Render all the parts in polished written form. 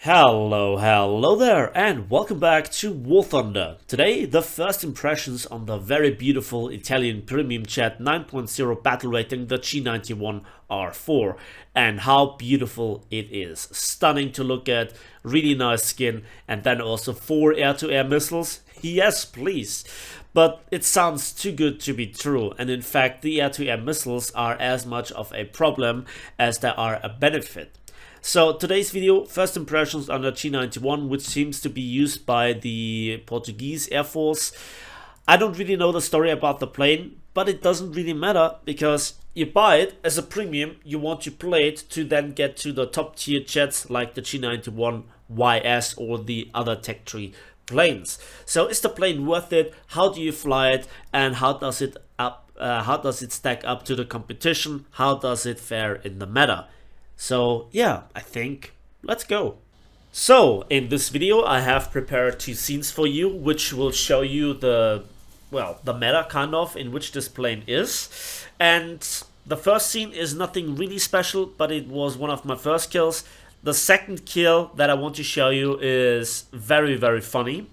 Hello there, and welcome back to War Thunder. Today, the first impressions on the very beautiful Italian premium jet 9.0 battle rating, the G.91 R4, and how beautiful it is. Stunning to look at, really nice skin, and then also 4 air-to-air missiles. Yes, please. But it sounds too good to be true, and in fact, the air-to-air missiles are as much of a problem as they are a benefit. So today's video, first impressions on the G91, which seems to be used by the Portuguese Air Force. I don't really know the story about the plane, but it doesn't really matter because you buy it as a premium, you want to play it to then get to the top tier jets like the G91 YS or the other Tech Tree planes. So is the plane worth it? How do you fly it? And how does it stack up to the competition? How does it fare in the meta? So yeah, I think let's go. So in this video I have prepared 2 scenes for you, which will show you the meta kind of in which this plane is. And the first scene is nothing really special, but it was one of my first kills. The second kill that I want to show you is very funny,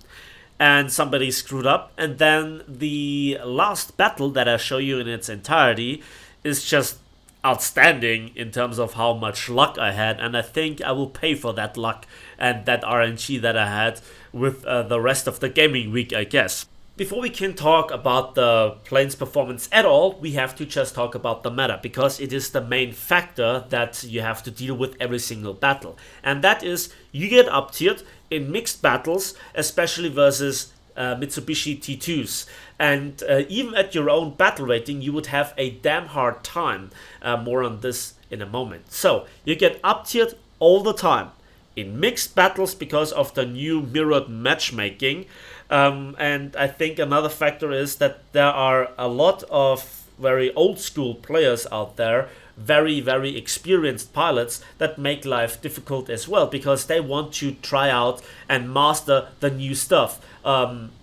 and somebody screwed up. And then the last battle that I show you in its entirety is just outstanding in terms of how much luck I had, and I think I will pay for that luck and that RNG that I had with the rest of the gaming week, I guess. Before we can talk about the plane's performance at all, we have to just talk about the meta, because it is the main factor that you have to deal with every single battle. And that is, you get up-tiered in mixed battles, especially versus Mitsubishi T-2s, and even at your own battle rating you would have a damn hard time. More on this in a moment. So you get up-tiered all the time in mixed battles because of the new mirrored matchmaking, and I think another factor is that there are a lot of very old school players out there, very experienced pilots, that make life difficult as well because they want to try out and master the new stuff.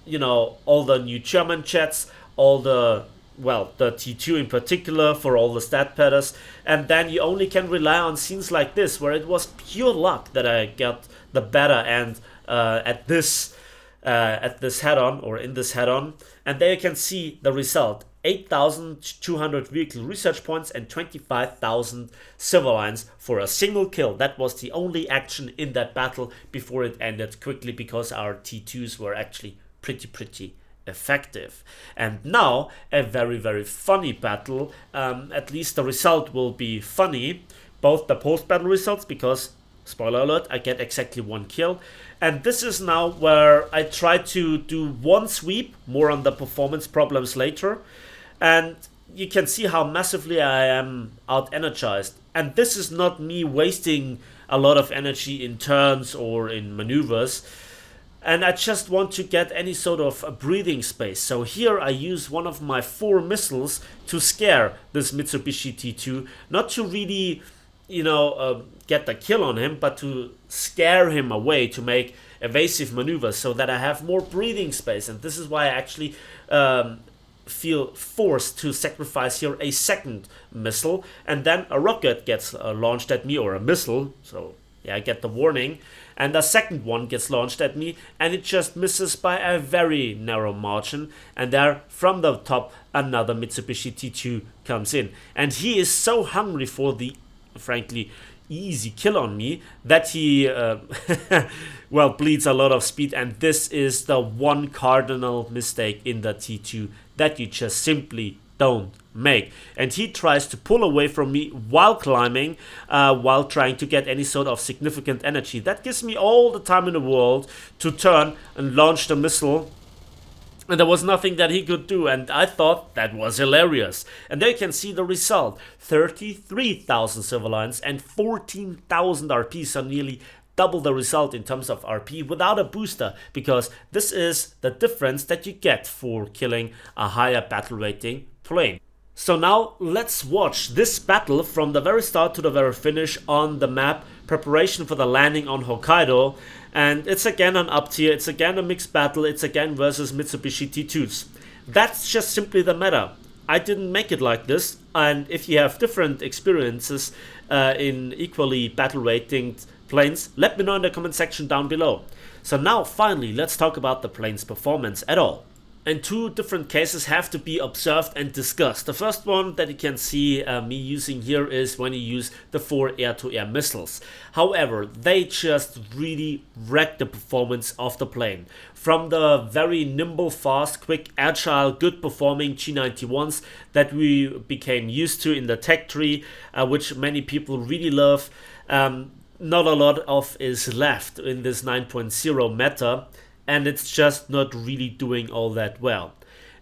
You know, all the new German jets, all the T2 in particular for all the stat padders, and then you only can rely on scenes like this where it was pure luck that I got the better end at this head-on, or in this head-on. And there you can see the result: 8,200 vehicle research points and 25,000 silver lines for a single kill. That was the only action in that battle before it ended quickly because our T2s were actually pretty effective. And now a very funny battle. At least the result will be funny, both the post-battle results, because spoiler alert, I get exactly 1 kill. And this is now where I try to do 1 sweep, more on the performance problems later. And you can see how massively I am out-energized. And this is not me wasting a lot of energy in turns or in maneuvers. And I just want to get any sort of a breathing space. So here I use one of my 4 missiles to scare this Mitsubishi T2. Not to really, get the kill on him, but to scare him away, to make evasive maneuvers so that I have more breathing space. And this is why I actually feel forced to sacrifice here a second missile, and then a rocket gets launched at me, or a missile. So yeah, I get the warning, and the second one gets launched at me, and it just misses by a very narrow margin. And there, from the top, another Mitsubishi T2 comes in, and he is so hungry for the, frankly, easy kill on me that he bleeds a lot of speed. And this is the one cardinal mistake in the T2 that you just simply don't make. And he tries to pull away from me while climbing, while trying to get any sort of significant energy. That gives me all the time in the world to turn and launch the missile, and there was nothing that he could do, and I thought that was hilarious. And there you can see the result: 33,000 silver lines and 14,000 RP, so nearly double the result in terms of RP without a booster, because this is the difference that you get for killing a higher battle rating plane. So now let's watch this battle from the very start to the very finish on the map, preparation for the landing on Hokkaido. And it's again an up tier, it's again a mixed battle, it's again versus Mitsubishi T-2s. That's just simply the meta. I didn't make it like this, and if you have different experiences in equally battle rating planes? Let me know in the comment section down below. So now finally let's talk about the plane's performance at all. And two different cases have to be observed and discussed. The first one that you can see me using here is when you use the 4 air-to-air missiles. However, they just really wreck the performance of the plane. From the very nimble, fast, quick, agile, good performing G.91s that we became used to in the tech tree, which many people really love, not a lot of is left in this 9.0 meta. And it's just not really doing all that well.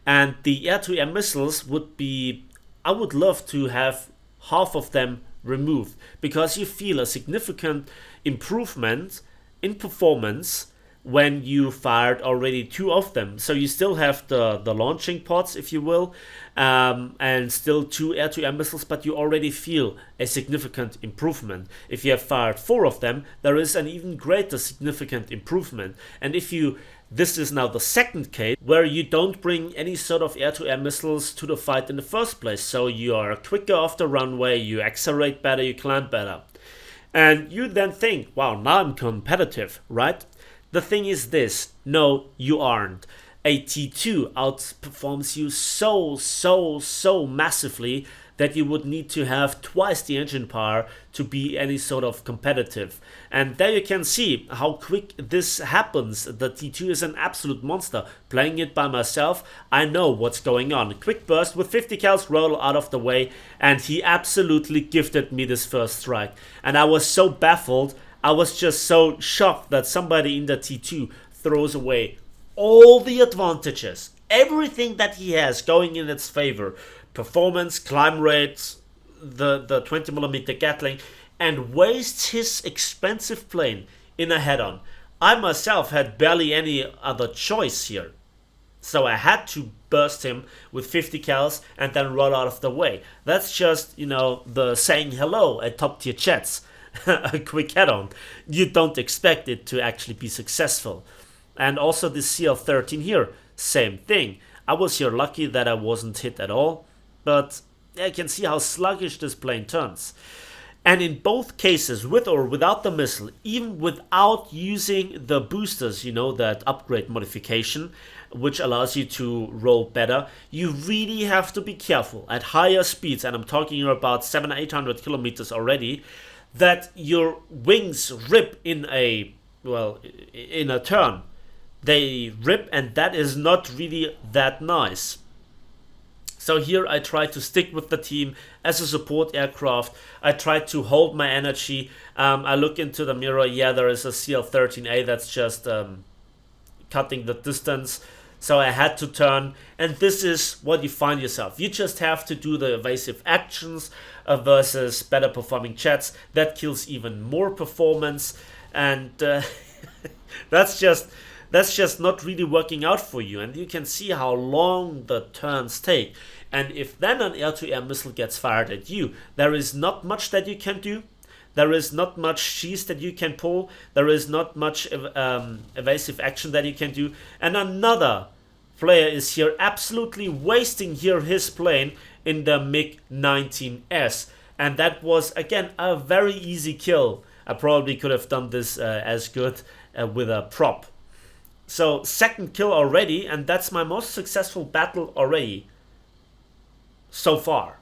And the air-to-air missiles would be, I would love to have half of them removed, because you feel a significant improvement in performance when you fired already 2 of them. So you still have the launching pods, if you will, and still 2 air-to-air missiles, but you already feel a significant improvement. If you have fired 4 of them, there is an even greater significant improvement. And if you, this is now the second case where you don't bring any sort of air-to-air missiles to the fight in the first place. So you are quicker off the runway, you accelerate better, you climb better. And you then think, wow, now I'm competitive, right? The thing is this, no, you aren't. A T2 outperforms you so massively that you would need to have twice the engine power to be any sort of competitive. And there you can see how quick this happens. The T2 is an absolute monster. Playing it by myself, I know what's going on. Quick burst with 50 cals, roll out of the way, and he absolutely gifted me this first strike. And I was so baffled, I was just so shocked that somebody in the T2 throws away all the advantages, everything that he has going in its favor, performance, climb rates, the 20mm Gatling, and wastes his expensive plane in a head-on. I myself had barely any other choice here. So I had to burst him with 50 cals and then roll out of the way. That's just, you know, the saying hello at top tier chats. A quick head-on. You don't expect it to actually be successful. And also the CL-13 here, same thing. I was here lucky that I wasn't hit at all, but I can see how sluggish this plane turns. And in both cases, with or without the missile, even without using the boosters, you know, that upgrade modification, which allows you to roll better, you really have to be careful at higher speeds, and I'm talking about 700-800 kilometers already, that your wings rip in a turn. They rip, and that is not really that nice. So here I try to stick with the team as a support aircraft. I try to hold my energy. I look into the mirror. Yeah, there is a CL-13A that's just cutting the distance. So I had to turn, and this is what you find yourself. You just have to do the evasive actions versus better performing jets. That kills even more performance, and that's just not really working out for you. And you can see how long the turns take. And if then an air-to-air missile gets fired at you, there is not much that you can do. There is not much cheese that you can pull. There is not much evasive action that you can do. And another player is here absolutely wasting here his plane in the MiG-19S. And that was, again, a very easy kill. I probably could have done this as good with a prop. So second kill already, and that's my most successful battle already so far.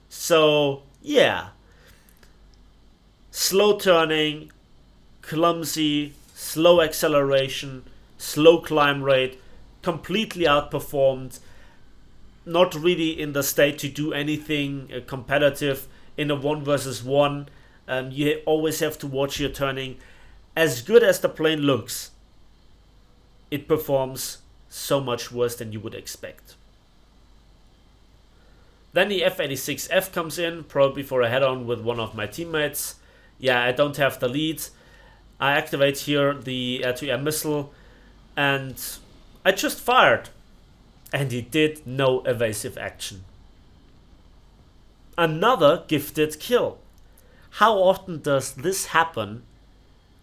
So yeah. Slow turning, clumsy, slow acceleration, slow climb rate, completely outperformed, not really in the state to do anything competitive in a 1 versus 1. You always have to watch your turning. As good as the plane looks, it performs so much worse than you would expect. Then the F-86F comes in, probably for a head-on with one of my teammates. Yeah, I don't have the lead. I activate here the air-to-air missile, and I just fired. And he did no evasive action. Another gifted kill. How often does this happen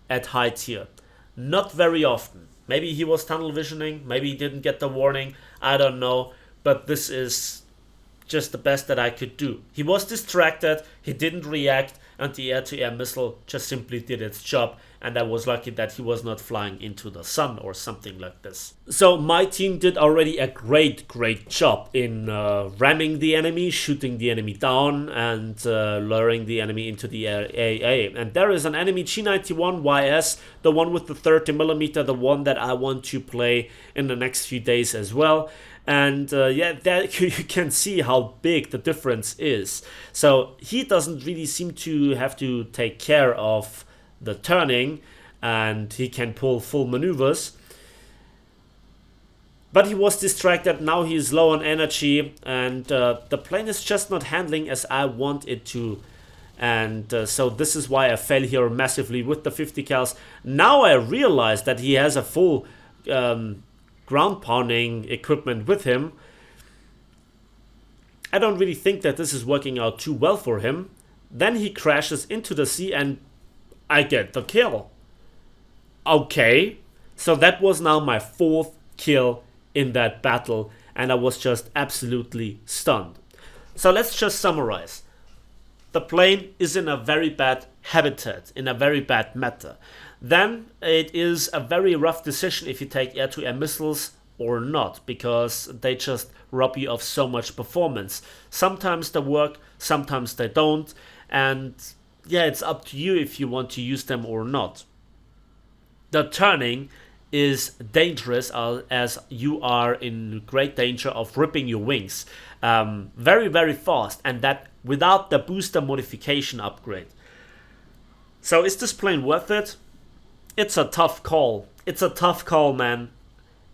at high tier? Not very often. Maybe he was tunnel visioning, maybe he didn't get the warning, I don't know. But this is just the best that I could do. He was distracted, he didn't react, and the air-to-air missile just simply did its job, and I was lucky that he was not flying into the sun or something like this. So my team did already a great job in ramming the enemy, shooting the enemy down, and luring the enemy into the AA. And there is an enemy G.91 YS, the one with the 30mm, the one that I want to play in the next few days as well. And yeah, there you can see how big the difference is. So he doesn't really seem to have to take care of the turning, and he can pull full maneuvers. But he was distracted, now he is low on energy, and the plane is just not handling as I want it to. And so this is why I fail here massively with the 50 cals. Now I realize that he has a full ground pounding equipment with him. I don't really think that this is working out too well for him. Then he crashes into the sea and I get the kill. Okay, so that was now my 4th kill in that battle, and I was just absolutely stunned. So let's just summarize. The plane is in a very bad habitat, in a very bad meta. Then it is a very rough decision if you take air-to-air missiles or not, because they just rob you of so much performance. Sometimes they work, sometimes they don't, and yeah, it's up to you if you want to use them or not. The turning is dangerous as you are in great danger of ripping your wings very fast, and that without the booster modification upgrade. So is this plane worth it? It's a tough call. It's a tough call, man.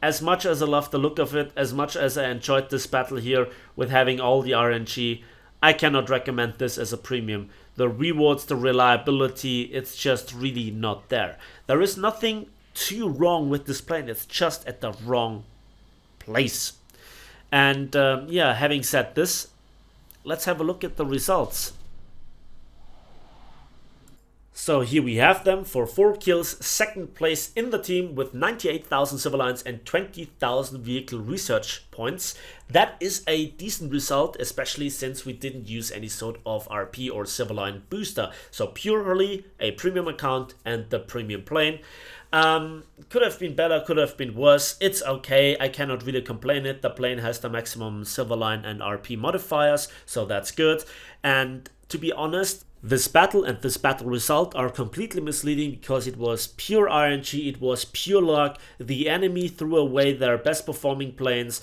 As much as I love the look of it, as much as I enjoyed this battle here with having all the RNG, I cannot recommend this as a premium. The rewards, the reliability, it's just really not there. There is nothing too wrong with this plane, it's just at the wrong place. And yeah, having said this, let's have a look at the results. So here we have them for 4 kills, 2nd place in the team with 98,000 civil lines and 20,000 vehicle research points. That is a decent result, especially since we didn't use any sort of RP or civil line booster. So purely a premium account and the premium plane. Could have been better, could have been worse. It's okay, I cannot really complain it. The plane has the maximum civil line and RP modifiers, so that's good. And to be honest, this battle and this battle result are completely misleading because it was pure RNG, it was pure luck. The enemy threw away their best performing planes.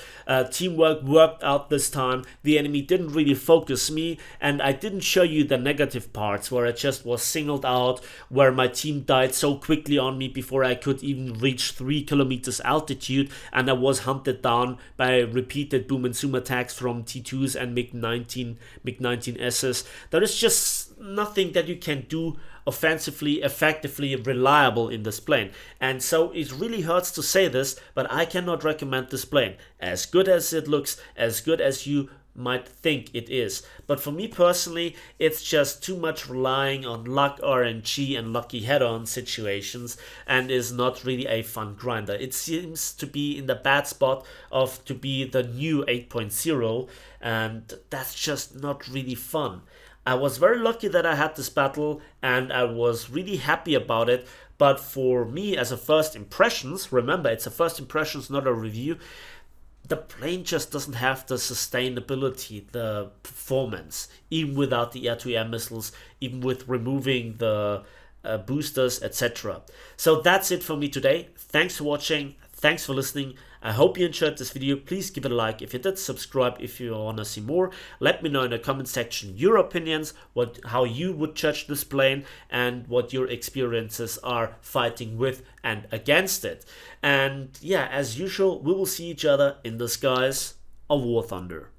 Teamwork worked out this time. The enemy didn't really focus me, and I didn't show you the negative parts where I just was singled out, where my team died so quickly on me before I could even reach 3 kilometers altitude, and I was hunted down by repeated boom and zoom attacks from T-2s and MiG-19Ss. There is just nothing that you can do offensively, effectively, reliable in this plane. And so it really hurts to say this, but I cannot recommend this plane. As good as it looks, as good as you might think it is. But for me personally, it's just too much relying on luck, RNG and lucky head-on situations, and is not really a fun grinder. It seems to be in the bad spot of to be the new 8.0, and that's just not really fun. I was very lucky that I had this battle, and I was really happy about it. But for me, as a first impressions, remember it's a first impressions, not a review, the plane just doesn't have the sustainability, the performance, even without the air-to-air missiles, even with removing the boosters, etc. So that's it for me today. Thanks for watching. Thanks for listening. I hope you enjoyed this video. Please give it a like if you did, subscribe if you want to see more. Let me know in the comment section your opinions, how you would judge this plane, and what your experiences are fighting with and against it. And yeah, as usual, we will see each other in the skies of War Thunder.